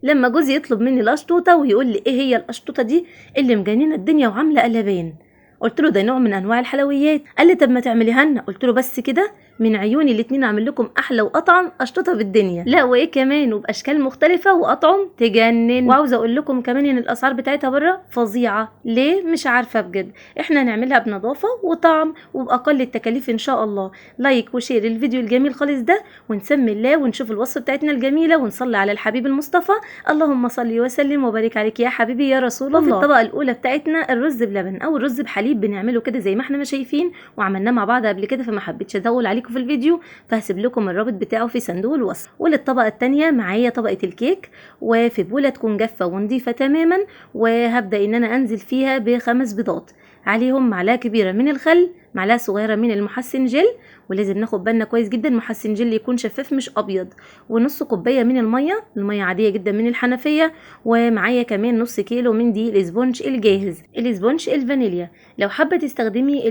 لما جوزي يطلب مني القشطوطه ويقول لي ايه هي القشطوطه دي اللي مجننه الدنيا وعامله قلبان، قلت له ده نوع من انواع الحلويات. قال لي طب ما تعمليها لنا، قلت له بس كده من عيوني الاتنين اعمل لكم احلى واطعم قشطوطه بالدنيا، لا وايه كمان وباشكال مختلفه واطعم تجنن. وعاوزه اقول لكم كمان ان الاسعار بتاعتها بره فظيعه، ليه مش عارفه بجد. احنا هنعملها بنظافه وطعم وباقل التكاليف ان شاء الله. لايك وشير الفيديو الجميل خالص ده، ونسمي الله ونشوف الوصفه بتاعتنا الجميله ونصلي على الحبيب المصطفى. اللهم صل وسلم وبارك عليك يا حبيبي يا رسول الله. في الطبقه الاولى بتاعتنا الرز بلبن او الرز بحليب، بنعمله كده زي ما احنا ما شايفين وعملناه مع بعض قبل كده، فما حبيتش اطول عليكم في الفيديو، فهسيب لكم الرابط بتاعه في صندوق الوصف. وللطبقه الثانيه معايا طبقه الكيك، وفي بوله تكون جافه ونضيفه تماما، وهبدا ان انا انزل فيها ب5 بيضات، عليهم معلقه كبيره من الخل، معلقه صغيره من المحسن جل، ولازم ناخد بالنا كويس جدا محسن جل يكون شفاف مش ابيض، ونص كوبايه من الميه عاديه جدا من الحنفيه، ومعايا كمان نص كيلو من دي الاسبونج الجاهز، الاسبونج الفانيليا. لو حابه تستخدمي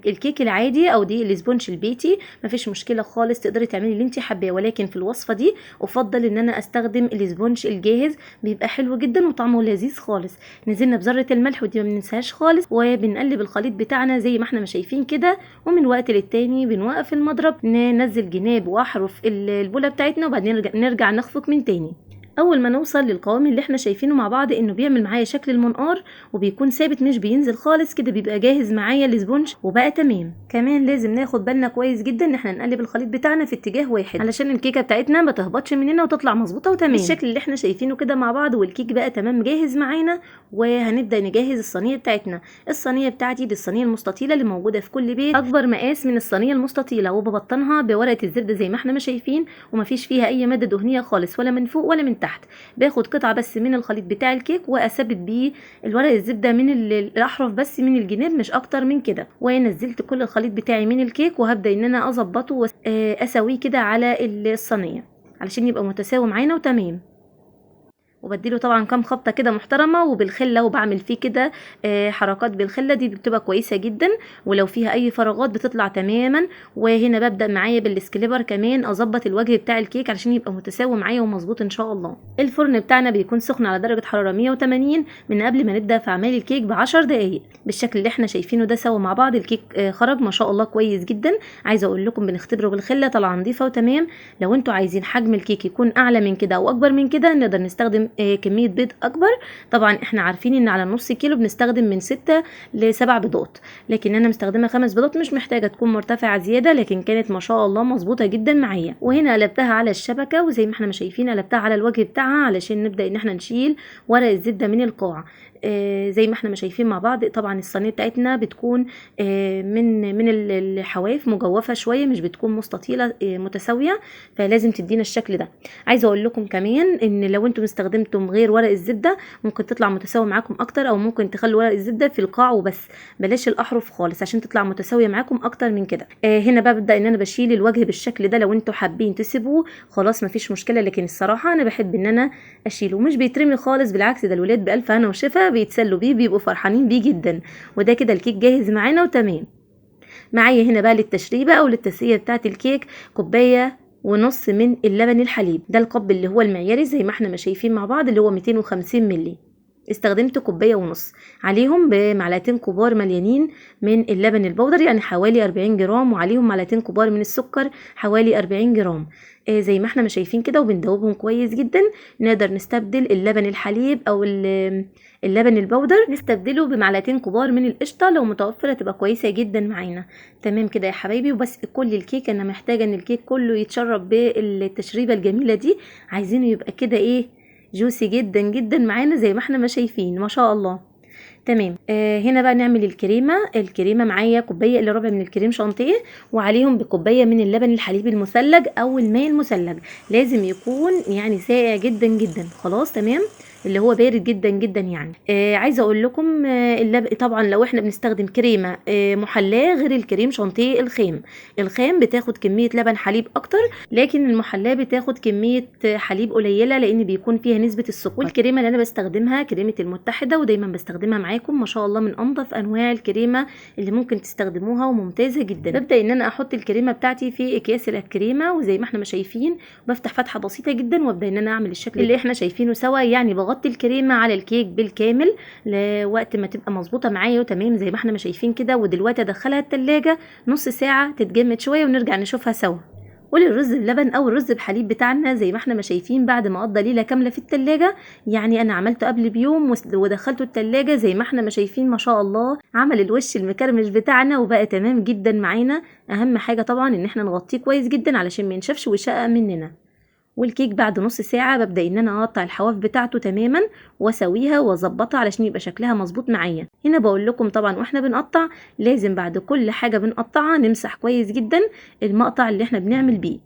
الكيك العادي او دي الاسبونج البيتي مفيش مشكله خالص، تقدري تعملي اللي انت حباه، ولكن في الوصفه دي افضل ان انا استخدم الاسبونج الجاهز، بيبقى حلو جدا وطعمه لذيذ خالص. نزلنا بذره الملح ودي ما بننساهاش خالص، وبنقلب الخليط بتاعنا زي ما احنا ما شايفين كده، ومن وقت للتاني بنوقف المضرب ننزل جناب واحرف البوله بتاعتنا، وبعدين نرجع نخفق من تاني. اول ما نوصل للقوام اللي احنا شايفينه مع بعض انه بيعمل معايا شكل المنقار وبيكون ثابت مش بينزل خالص كده، بيبقى جاهز معايا الاسبونج وبقى تمام. كمان لازم ناخد بالنا كويس جدا ان احنا نقلب الخليط بتاعنا في اتجاه واحد علشان الكيكه بتاعتنا ما تهبطش مننا وتطلع مظبوطه وتمام بالشكل اللي احنا شايفينه كده مع بعض. والكيك بقى تمام جاهز معانا، وهنبدا نجهز الصينيه بتاعتنا. الصينيه بتاعتي دي الصينيه المستطيله اللي موجوده في كل بيت، اكبر مقاس من الصينيه المستطيله، وببطنها بورقه الزبده زي ما احنا ما شايفين، ومفيش فيها اي ماده دهنيه خالص ولا من فوق ولا من تحت. باخد قطعه بس من الخليط بتاع الكيك واثبت بيه الورق الزبده من الاحرف بس من الجناب مش اكتر من كده، ونزلت كل الخليط بتاعي من الكيك، وهبدا ان انا اظبطه واسويه كده على الصينيه علشان يبقى متساوي معانا وتمام. وبديله طبعا كام خبطه كده محترمه وبالخله، وبعمل فيه كده حركات بالخله، دي بتبقى كويسه جدا، ولو فيها اي فراغات بتطلع تماما. وهنا ببدا معايا بالسكليبر كمان اظبط الوجه بتاع الكيك علشان يبقى متساوي معايا ومظبوط ان شاء الله. الفرن بتاعنا بيكون سخن على درجه حراره 180 من قبل ما نبدا في اعمال الكيك ب10 دقائق بالشكل اللي احنا شايفينه ده. سوا مع بعض الكيك خرج ما شاء الله كويس جدا. عايزه اقول لكم بنختبره بالخله طالعه نظيفه وتمام. لو انتوا عايزين حجم الكيك يكون اعلى من كده او اكبر من كده نقدر نستخدم كميه بيض اكبر. طبعا احنا عارفين ان على نص كيلو بنستخدم من 6 ل7 بيضات، لكن انا مستخدمه 5 بيضات، مش محتاجه تكون مرتفعه زياده، لكن كانت ما شاء الله مظبوطه جدا معايا. وهنا قلبتها على الشبكه، وزي ما احنا ما شايفين قلبتها على الوجه بتاعها علشان نبدا ان احنا نشيل ورق الزبده من القاع. زي ما احنا ما شايفين مع بعض. طبعا الصينيه بتاعتنا بتكون من الحواف مجوفه شويه، مش بتكون مستطيله متساويه، فلازم تدينا الشكل ده. عايزه اقول لكم كمان ان لو انتم استخدمتم غير ورق الزبده ممكن تطلع متساوي معاكم اكتر، او ممكن تخلوا ورق الزبده في القاع وبس، بلاش الاحرف خالص عشان تطلع متساويه معاكم اكتر من كده. هنا ببدا ان انا بشيل الوجه بالشكل ده. لو انتم حابين تسيبوه خلاص مفيش مشكله، لكن الصراحه انا بحب ان انا اشيله، مش بيترمي خالص، بالعكس ده الولاد بالف هنا وشفا بيتسلوا بيه، بيبقوا فرحانين بيه جدا. وده كده الكيك جاهز معانا وتمام. معايا هنا بقى للتشريبه او للتسقيه بتاعه الكيك كوبايه ونص من اللبن الحليب، ده القب اللي هو المعياري زي ما احنا ما شايفين مع بعض اللي هو 250 مللي. استخدمت كوبايه ونص، عليهم بمعلقتين كبار مليانين من اللبن البودر يعني حوالي 40 جرام، وعليهم معلقتين كبار من السكر حوالي 40 جرام. زي ما احنا ما شايفين كده، وبندوبهم كويس جدا. نقدر نستبدل اللبن الحليب او اللبن البودر نستبدله بمعلقتين كبار من القشطه لو متوفره، تبقى كويسه جدا معانا. تمام كده يا حبايبي. وبس كل الكيك انا محتاجه ان الكيك كله يتشرب بالتشريبه الجميله دي، عايزينه يبقى كده ايه جوسي جدا جدا معانا زي ما احنا ما شايفين ما شاء الله. تمام. هنا بقى نعمل الكريمه معايا كوبايه الا ربع من الكريم شانتيه، وعليهم بكوبايه من اللبن الحليب المثلج او الماء المثلج، لازم يكون يعني ساقع جدا جدا. خلاص تمام. اللي هو بارد جدا جدا يعني. عايزه اقول لكم طبعا لو احنا بنستخدم كريمه محلاه غير الكريم شانتيه الخام بتاخد كميه لبن حليب اكتر، لكن المحلاه بتاخد كميه حليب قليله لان بيكون فيها نسبه السكر. والكريمه اللي انا بستخدمها كريمه المتحده، ودايما بستخدمها معاكم ما شاء الله من انظف انواع الكريمه اللي ممكن تستخدموها وممتازه جدا. ببدا ان انا احط الكريمه بتاعتي في اكياس الكريمه، وزي ما احنا ما شايفين بفتح فتحه بسيطه جدا وابدا ان انا اعمل الشكل اللي احنا شايفينه سوا، يعني بغطي الكريمه على الكيك بالكامل لوقت ما تبقى مظبوطه معايا وتمام زي ما احنا ما شايفين كده. ودلوقتي ادخلها التلاجة نص ساعه تتجمد شويه ونرجع نشوفها سوا. وللرز بلبن او الرز بحليب بتاعنا زي ما احنا ما شايفين بعد ما قضى ليله كامله في التلاجة، يعني انا عملته قبل بيوم ودخلته التلاجة زي ما احنا ما شايفين ما شاء الله عمل الوش المكرمش بتاعنا وبقى تمام جدا معانا. اهم حاجه طبعا ان احنا نغطيه كويس جدا علشان ما ينشفش ويشقق مننا. والكيك بعد نص ساعه ببدا ان انا اقطع الحواف بتاعته تماما واسويها واظبطها علشان يبقى شكلها مظبوط معايا. هنا بقول لكم طبعا واحنا بنقطع لازم بعد كل حاجه بنقطعها نمسح كويس جدا المقطع اللي احنا بنعمل بيه.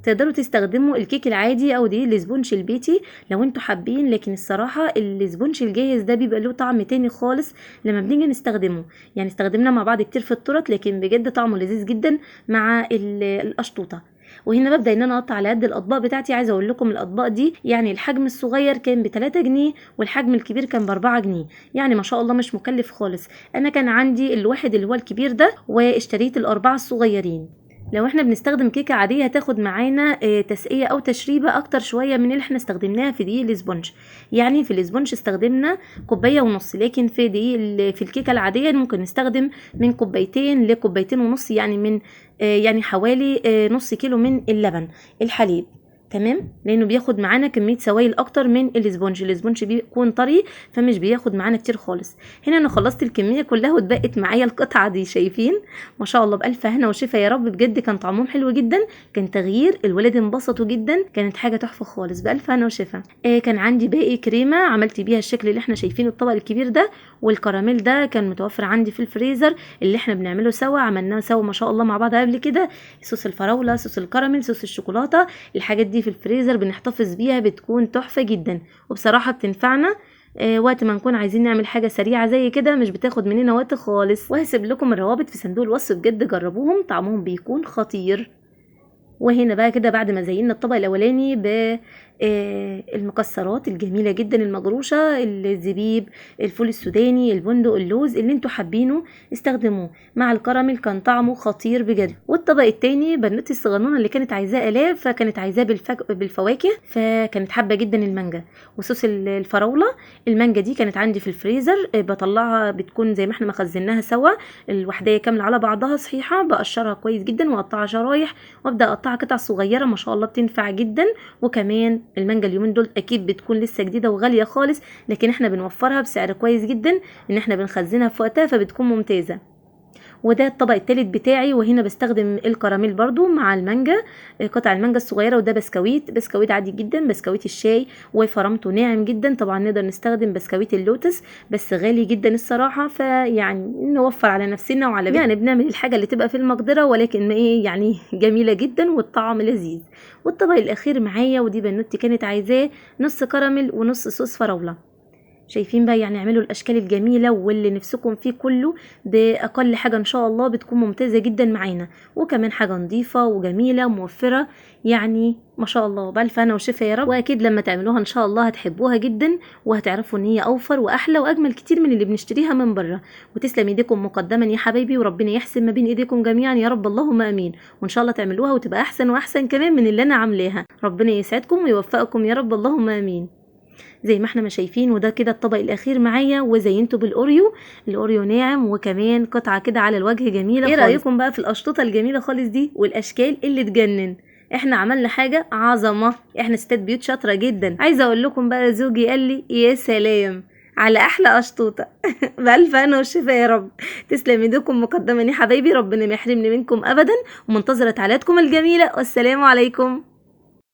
تقدروا تستخدموا الكيك العادي او دي الاسبونج البيتي لو انتوا حابين، لكن الصراحه الاسبونج الجاهز ده بيبقى له طعم تاني خالص لما بنيجي نستخدمه. يعني استخدمنا مع بعض كتير في التورت، لكن بجد طعمه لذيذ جدا مع القشطوطه. وهنا ببدا ان انا اقطع على قد الاطباق بتاعتي. عايزه اقول لكم الاطباق دي يعني الحجم الصغير كان ب3 جنيه والحجم الكبير كان ب4 جنيه، يعني ما شاء الله مش مكلف خالص. انا كان عندي الواحد اللي هو الكبير ده واشتريت الاربعه الصغيرين. لو احنا بنستخدم كيكه عاديه هتاخد معانا تسقيه او تشريبه اكتر شويه من اللي احنا استخدمناها في دقيق الاسبونج. يعني في الاسبونج استخدمنا كوبايه ونص، لكن في دقيق في الكيكه العاديه ممكن نستخدم من كوبايتين لكوبايتين ونص، يعني من يعني حوالي نص كيلو من اللبن الحليب. تمام، لانه بياخد معانا كميه سوائل اكتر من الاسبونج بيكون طري فمش بياخد معانا كتير خالص. هنا انا خلصت الكميه كلها واتبقت معايا القطعه دي، شايفين ما شاء الله بالف هنا وشفا يا رب. بجد كان طعمهم حلو جدا، كان تغيير، الولاد انبسطوا جدا، كانت حاجه تحفه خالص بالف هنا وشفا. كان عندي باقي كريمه عملت بيها الشكل اللي احنا شايفينه الطبق الكبير ده، والكراميل ده كان متوفر عندي في الفريزر اللي احنا بنعمله سوا، عملناه سوا ما شاء الله مع بعض قبل كده. صوص الفراوله، صوص الكراميل، صوص الشوكولاته، الحاجات دي في الفريزر بنحتفظ بيها بتكون تحفه جدا، وبصراحه بتنفعنا وقت ما نكون عايزين نعمل حاجه سريعه زي كده، مش بتاخد مننا وقت خالص. وهسيب لكم الروابط في صندوق الوصف، بجد جربوهم طعمهم بيكون خطير. وهنا بقى كده بعد ما زينا الطبق الاولاني بالمكسرات الجميله جدا المجروشه، الزبيب، الفول السوداني، البندق، اللوز، اللي انتوا حابينه استخدموه مع الكراميل، كان طعمه خطير بجد. والطبق التاني بنوتي الصغنونه اللي كانت عايزاه الاف، فكانت عايزاه بالفواكه، فكانت حابه جدا المانجا وصوص الفراوله. المانجا دي كانت عندي في الفريزر، بطلعها بتكون زي ما احنا مخزناها سوا الوحديه كامله على بعضها صحيحه، بقشرها كويس جدا واقطعها شرايح وابدا اقطعها قطع صغيره ما شاء الله بتنفع جدا. وكمان المانجا اليومين دول اكيد بتكون لسه جديده وغاليه خالص، لكن احنا بنوفرها بسعر كويس جدا ان احنا بنخزنها في وقتها فبتكون ممتازه. وده الطبق التالت بتاعي، وهنا بستخدم الكراميل برضو مع المانجا، قطع المانجا الصغيره. وده بسكويت عادي جدا، بسكويت الشاي وفرمته ناعم جدا. طبعا نقدر نستخدم بسكويت اللوتس بس غالي جدا الصراحه، فيعني نوفر على نفسنا وعلى يعني بنعمل الحاجه اللي تبقى في المقدره، ولكن ما ايه يعني جميله جدا والطعم لذيذ. والطبق الاخير معايا ودي بنوتي كانت عايزاه، نص كراميل ونص صوص فراوله. شايفين بقى يعني اعملوا الاشكال الجميله واللي نفسكم فيه كله باقل حاجه ان شاء الله بتكون ممتازه جدا معانا، وكمان حاجه نظيفه وجميله موفره، يعني ما شاء الله بالف هنا وشفا يا رب. واكيد لما تعملوها ان شاء الله هتحبوها جدا وهتعرفوا ان هي اوفر واحلى واجمل كتير من اللي بنشتريها من بره. وتسلم ايديكم مقدما يا حبايبي، وربنا يحسن ما بين ايديكم جميعا يا رب، اللهم امين. وان شاء الله تعملوها وتبقى احسن واحسن كمان من اللي انا عاملاها. ربنا يسعدكم ويوفقكم يا رب، اللهم امين. زي ما احنا ما شايفين وده كده الطبق الاخير معايا، وزينته بالاوريو، الاوريو ناعم وكمان قطعه كده على الوجه جميله. ايه رايكم بقى في القشطوطه الجميله خالص دي والاشكال اللي تجنن؟ احنا عملنا حاجه عظمه، احنا ستات بيوت شاطره جدا. عايزه اقول لكم بقى زوجي قال لي يا سلام على احلى قشطوطه بالف هنا والشفا يا رب. تسلم ايديكم مقدما يا حبايبي، ربنا ما يحرمني منكم ابدا، ومنتظره تعليقاتكم الجميله، والسلام عليكم.